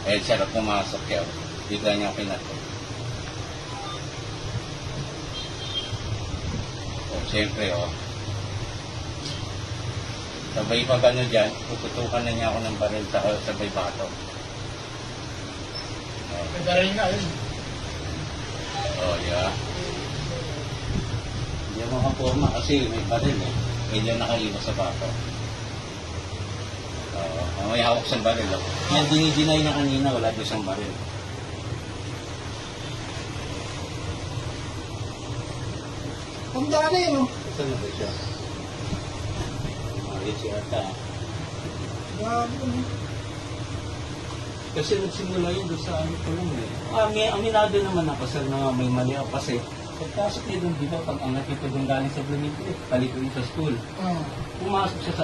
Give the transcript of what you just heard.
Eh, siya pumasok siya. Bigla niya pinato. O, siyempre, sabay pa gano'n dyan, tututukan na niya ako ng baril sabay bato. Nagaling nga yun. Yeah. Hindi ako makaporma kasi may baril eh. Medyo nakaiwas sa bato. May hawak siyang baril. Yan, dinidinay na kanina, wala doon siyang baril. Ang dali mo. Saan na ba siya? Malit siya ata. Grabe mo. Kasi nagsimula yun doon sa ano ko lang eh. Aminado naman ako sir na may mali ako kasi pagpasok niya doon, di ba, pag angat ito doon galing sa Bloomington, paliko yun sa school. Pumasok siya sa